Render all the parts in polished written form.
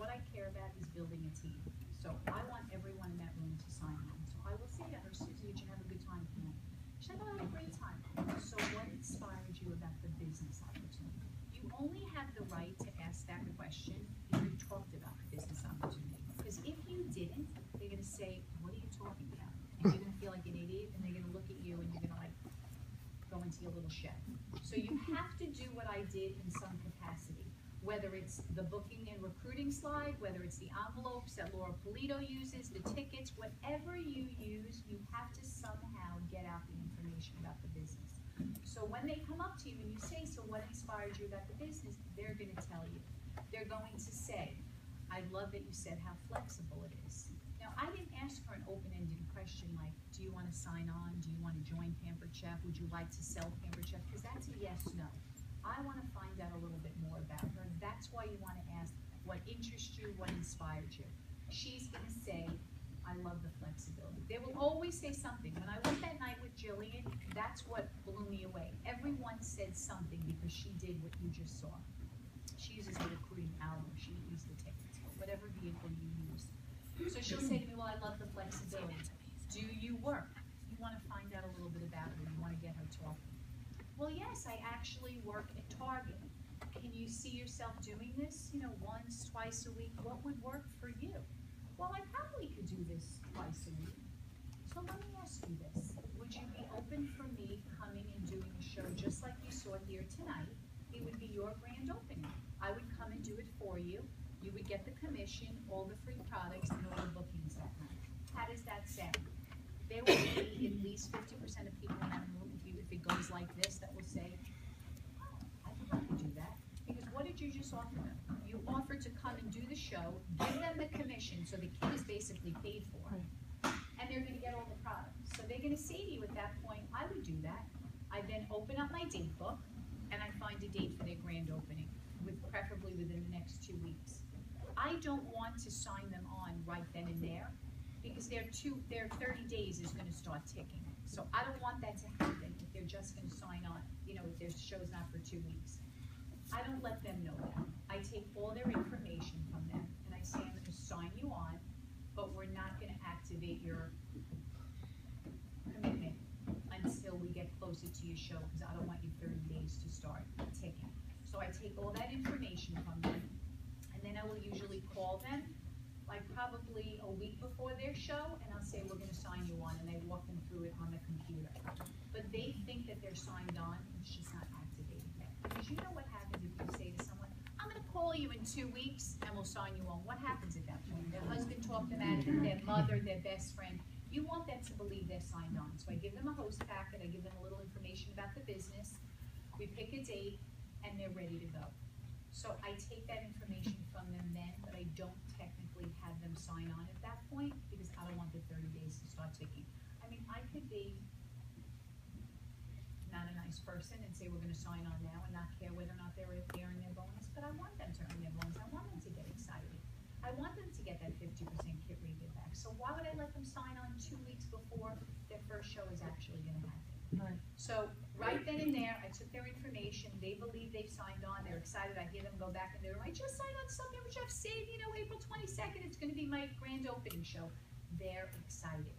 what I care about is building a team. So I want everyone in that room to sign on. So I will say to her, Susie, did you have a good time tonight? She said, oh, I had a great time. So what inspired you about the business opportunity? You only have the right to ask that question if you talked about the business opportunity. Because if you didn't, they're going to say, what are you talking about? And you're going to feel like an idiot, and they're going to look at you, and you're going to like go into your little shed. So you have to do what I did in some capacity, whether it's the booking and recruiting slide, whether it's the envelopes that Laura Polito uses, the tickets, whatever you use, you have to somehow get out the information about the business. So when they come up to you and you say, so what inspired you about the business, they're going to tell you. They're going to say, I love that you said how flexible it is. Now, I didn't ask her an open-ended question like, do you want to sign on? Do you want to join Pampered Chef? Would you like to sell Pampered Chef? Because that's a yes, no. I want to find out a little bit more about her. That's why you want to ask what interests you, what inspired you. She's going to say, I love the flexibility. They will always say something. When I went that night with Jillian, that's what blew me away. Everyone said something because she did what you just saw. She uses a recruiting hour. She used the tickets, whatever vehicle you use. So she'll say to me, well, I love the flexibility. Do you work? You want to find out a little bit about her. You want to get her talking. Well, yes, I actually work at Target. Can you see yourself doing this, once, twice a week? What would work for you? Well, I probably could do this twice a week. So let me ask you this. Would you be open for me coming and doing a show just like you saw here tonight? It would be your grand opening. I would come and do it for you. You would get the commission, all the free products, and all the bookings that night. How does that sound? There will be at least 50% of people in that room, if it goes like this, that will say, oh, I think I could do that. Because what did you just offer them? You offered to come and do the show, give them the commission, so the kid is basically paid for, and they're going to get all the products. So they're going to say to you at that point, I would do that. I then open up my date book, and I find a date for their grand opening, preferably within the next 2 weeks. I don't want to sign them on right then and there, because their 30 days is going to start ticking. So I don't want that to happen if they're just going to sign on, if their show's not for 2 weeks. I don't let them know that. I take all their information from them, and I say I'm going to sign you on, but we're not going to activate your commitment until we get closer to your show, because I don't want you 30 days to start ticking. So I take all that information from them, and then I will usually call them, like probably a week before their show, and I'll say, we're going to sign you on, and I walk them through it on the computer. But they think that they're signed on, it's just not activated yet. Because you know what happens if you say to someone, I'm going to call you in 2 weeks, and we'll sign you on. What happens at that point? Their husband talked them out of it, their mother, their best friend. You want them to believe they're signed on. So I give them a host packet, I give them a little information about the business, we pick a date, and they're ready to go. So I take that information from them then, but I don't technically have them sign on at that point, because I don't want the 30 days to start ticking. I mean, I could be not a nice person and say we're going to sign on now and not care whether or not they're earning their bonus, but I want them to earn their bonus. I want them to get excited. I want them to get that 50% kit rebate back. So why would I let them sign on 2 weeks before their first show is actually going to happen? Right. So right then and there, I took their information. They believe they've signed on. They're excited. I hear them go back and they're like, I just signed on to something which I've saved, April 22nd. It's going to be my grand opening show. They're excited.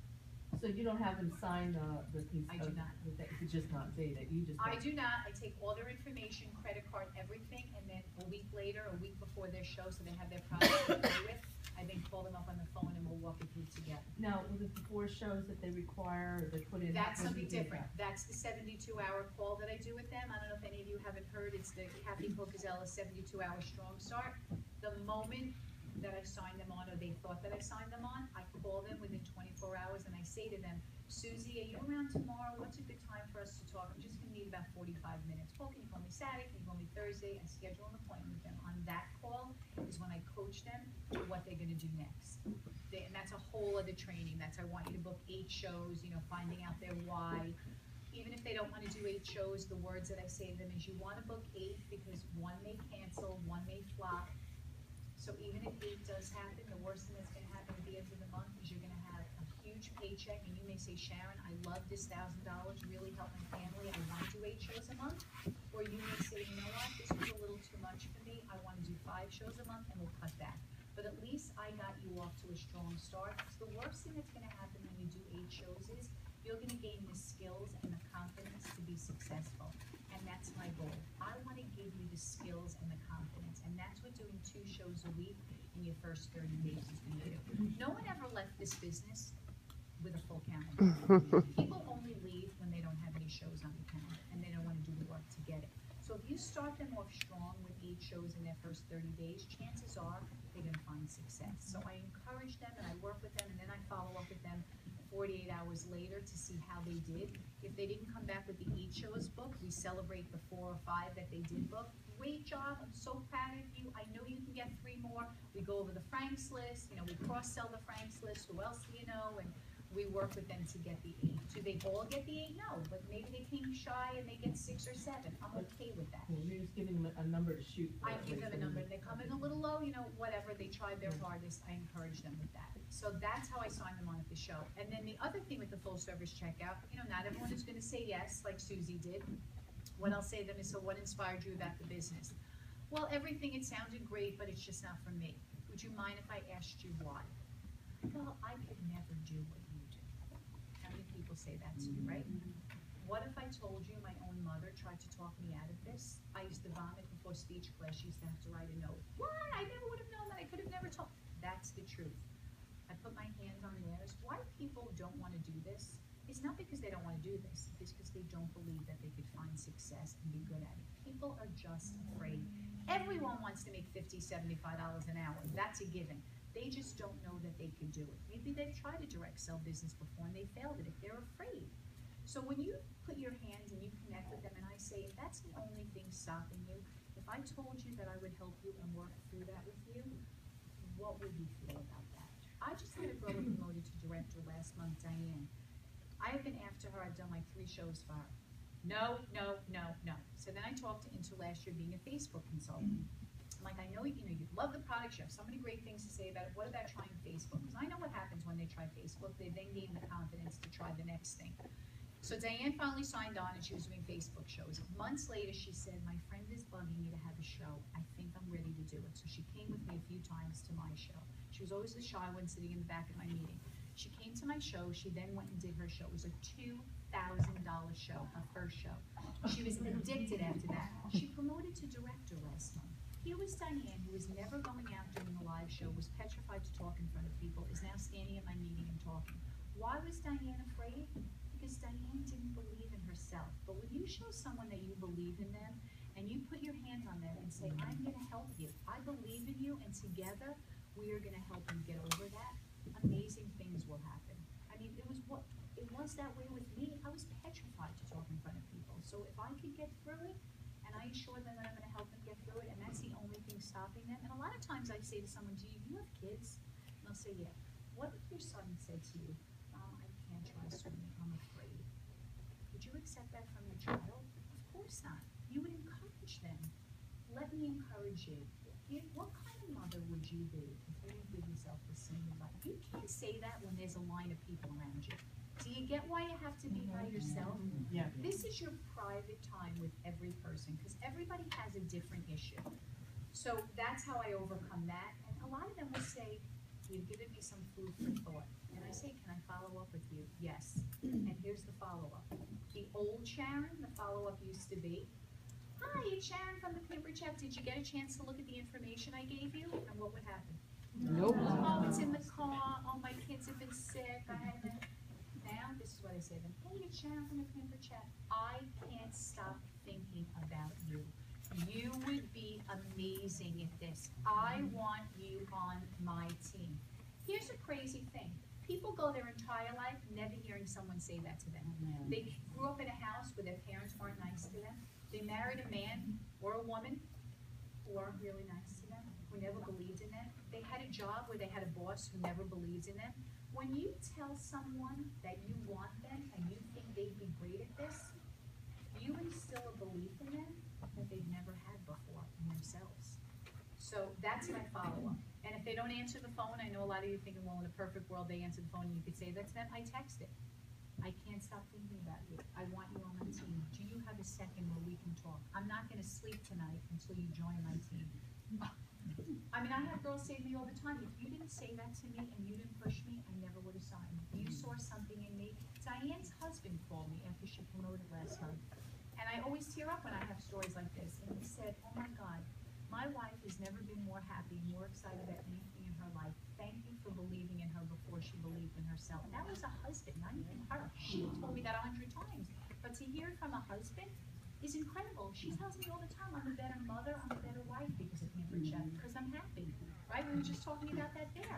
So you don't have them sign the piece I of do not. It's just not data. You just I do not. I take all their information, credit card, everything, and then a week later, a week before their show, so they have their product to play with, I then call them up on the phone and we'll walk it through together. Now, with the 4 shows that they require, they put in. That's something different. That's the 72-hour call that I do with them. I don't know if any of you haven't heard. It's the Kathy Pocazella 72-hour Strong Start. The moment that I signed them on, or they thought that I signed them on, I call them within 24 hours and I say to them, Susie, are you around tomorrow? What's a good time for us to talk? I'm just going to need about 45 minutes. Well, can you call me Saturday? Can you call me Thursday? I schedule an appointment with them. On that call is when I coach them to what they're going to do next. And that's a whole other training. That's, I want you to book 8 shows, finding out their why. Even if they don't want to do 8 shows, the words that I say to them is you want to book 8 because 1 may cancel, 1 may flop. So even if 8 does happen, the worst thing that's going to happen at the end of the month is you're going to have a huge paycheck, and you may say, Sharon, I love this $1,000, really help my family, I want to do 8 shows a month. Or you may say, you know what, this was a little too much for me, I want to do 5 shows a month, and we'll cut that. least I got you off to a strong start. So the worst thing that's gonna happen when you do 8 shows is you're gonna gain the skills and the confidence to be successful. And that's my goal. I wanna give you the skills and the confidence. And that's what doing 2 shows a week in your first 30 days is gonna do. No one ever left this business with a full calendar. People only leave when they don't have any shows on the calendar and they don't wanna do the work to get it. So if you start them off strong with 8 shows in their first 30 days, chances are they're gonna find success. So I encourage them and I work with them and then I follow up with them 48 hours later to see how they did. If they didn't come back with the 8 shows book, we celebrate the 4 or 5 that they did book. Great job, I'm so proud of you. I know you can get 3 more. We go over the Franks list, you know, we cross-sell the Franks list, who else do you know? And we work with them to get the 8. Do they all get the 8? No, but maybe they came shy and they get 6 or 7. I'm okay with that. Well, you're just giving them a number to shoot for. I give them a number. They come in a little low, you know, whatever. They tried their hardest. I encourage them with that. So that's how I sign them on at the show. And then the other thing with the full service checkout, you know, not everyone is going to say yes, like Susie did. What I'll say to them is, so what inspired you about the business? Well, everything, it sounded great, but it's just not for me. Would you mind if I asked you why? Well, I could never do what you do. How many people say that to you, right? What if I told you my own mother tried to talk me out of this? I used to vomit before speech class. She used to have to write a note. What? I never would have known that. I could have never told. That's the truth. I put my hand on theirs. Why people don't want to do this is not because they don't want to do this. It's because they don't believe that they could find success and be good at it. People are just afraid. Everyone wants to make $50, $75 an hour. That's a given. They just don't know that they could do it. Maybe they've tried a direct sell business before and they failed at it. They're afraid. So when you put your hands and you connect with them and I say, if that's the only thing stopping you, if I told you that I would help you and work through that with you, what would you feel about that? I just had a girl promoted to director last month, Diane. I have been after her. I've done like 3 shows for her. No, no, no, no. So then I talked into last year being a Facebook consultant. I'm like, I know you love the products, you have so many great things to say about it. What about trying Facebook? Because I know what happens when they try Facebook. They then gain the confidence to try the next thing. So Diane finally signed on and she was doing Facebook shows. Months later, she said, my friend is bugging me to have a show. I think I'm ready to do it. So she came with me a few times to my show. She was always the shy one sitting in the back of my meeting. She came to my show. She then went and did her show. It was a $2,000 show, her first show. She was addicted after that. She promoted to director last month. Here was Diane, who was never going out doing a live show, was petrified to talk in front of people, is now standing at my meeting and talking. Why was Diane afraid? Because Diane didn't believe in herself. But when you show someone that you believe in them, and you put your hand on them and say, I'm gonna help you, I believe in you, and together, we are gonna help you get over that, amazing things will happen. I mean, it was that way with me. I was petrified to talk in front of people. So if I could get through it, and I assure them that I'm going to help them get through it, and that's the only thing stopping them. And a lot of times I say to someone, do you have kids? And they'll say, yeah. What if your son said to you, Mom, I can't try swimming, I'm afraid? Would you accept that from your child? Of course not. You would encourage them. Let me encourage you. What kind of mother would you be if you would give yourself the same advice? You can't say that when there's a line of people around you. Do you get why you have to be by yourself? Yeah. This is your private time with every person because everybody has a different issue. So that's how I overcome that. And a lot of them will say, you've given me some food for thought. And I say, can I follow up with you? Yes. And here's the follow-up. The old Sharon, the follow-up used to be, hi, it's Sharon from the paper check. Did you get a chance to look at the information I gave you? And what would happen? Nope. Oh, it's in the car. Oh, my kids have been sick. I haven't. Now, this is what I say to them. Hey, it's Sharon from the paper chat. I can't stop thinking about you. You would be amazing at this. I want you on my team. Here's a crazy thing. People go their entire life never hearing someone say that to them. They grew up in a house where their parents weren't nice to them. They married a man or a woman who weren't really nice to them, who never believed in them. They had a job where they had a boss who never believed in them. When you tell someone that you want them and you think they'd be great at this, you instill a belief in them that they've never had before in themselves. So that's my follow-up. And if they don't answer the phone, I know a lot of you are thinking, well, in a perfect world, they answer the phone and you could say that to them. I text it. I can't stop thinking about you. I want you on my team. Do you have a second where we can talk? I'm not going to sleep tonight until you join my team. I I mean, I have girls say to me all the time, if you didn't say that to me and you didn't push me, I never would have signed. You saw something in me. Diane's husband called me after she promoted last month. And I always tear up when I have stories like this. And he said, oh my God, my wife has never been more happy, more excited about anything in her life. Thank you for believing in her before she believed in herself. That was a husband, not even her. She told me that 100 times. But to hear it from a husband is incredible. She tells me all the time, I'm a better mother, I'm a better wife because of Pampered Chef, because I'm happy. Right? We were just talking about that there.